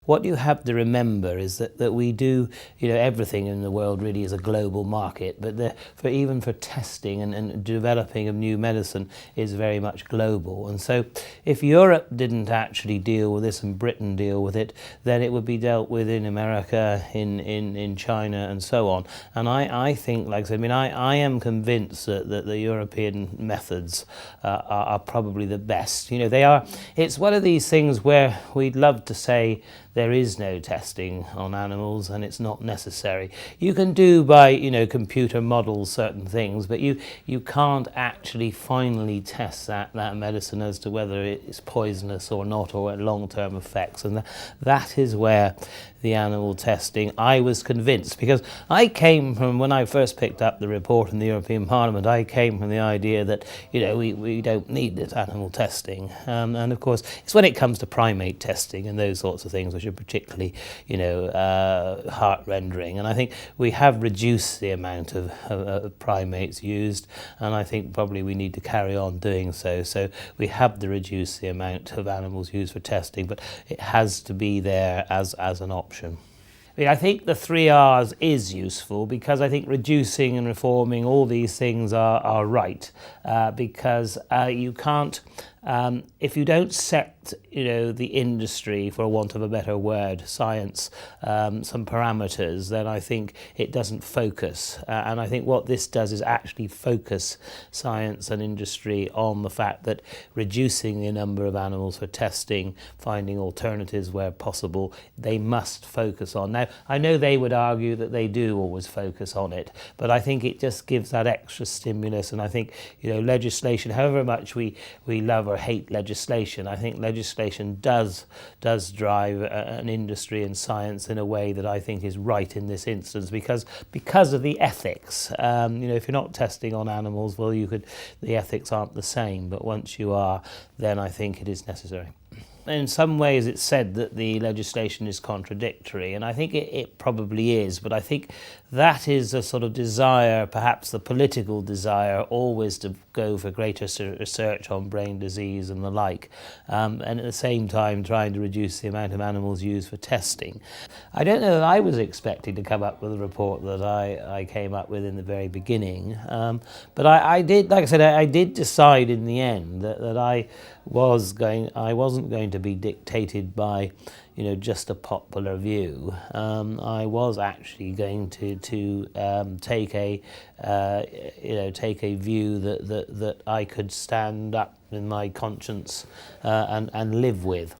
What you have to remember is that we do, everything in the world really is a global market, but even for testing and developing of new medicine is very much global. And so if Europe didn't actually deal with this and Britain deal with it, then it would be dealt with in America, in China and so on. And I think, like I said, I am convinced that the European methods are probably the best. It's one of these things where we'd love to say there is no testing on animals and it's not necessary. You can do by computer models certain things, but you can't actually finally test that medicine as to whether it's poisonous or not, or long-term effects. And that is where the animal testing, I was convinced, because I came from, when I first picked up the report in the European Parliament, I came from the idea that we don't need this animal testing, and of course it's when it comes to primate testing and those sorts of things which are particularly heart-rendering. And I think we have reduced the amount of primates used, and I think probably we need to carry on doing so. So we have to reduce the amount of animals used for testing, but it has to be there as an option. I think the 3 R's is useful, because I think reducing and reforming, all these things are right, because you can't, if you don't set the industry, for want of a better word, science, some parameters, then I think it doesn't focus. And I think what this does is actually focus science and industry on the fact that reducing the number of animals for testing, finding alternatives where possible, they must focus on. Now, I know they would argue that they do always focus on it, but I think it just gives that extra stimulus. And I think legislation, however much we love or hate legislation, I think legislation does drive an industry and science in a way that I think is right in this instance, because of the ethics. If you're not testing on animals, well, the ethics aren't the same, but once you are, then I think it is necessary. In some ways it's said that the legislation is contradictory, and I think it probably is, but I think that is a sort of desire, perhaps the political desire, always to go for greater research on brain disease and the like, and at the same time trying to reduce the amount of animals used for testing. I don't know that I was expecting to come up with a report that I came up with in the very beginning, but I did, like I said, I did decide in the end that I wasn't going to be dictated by just a popular view. I was actually going to take a view that I could stand up in my conscience and live with.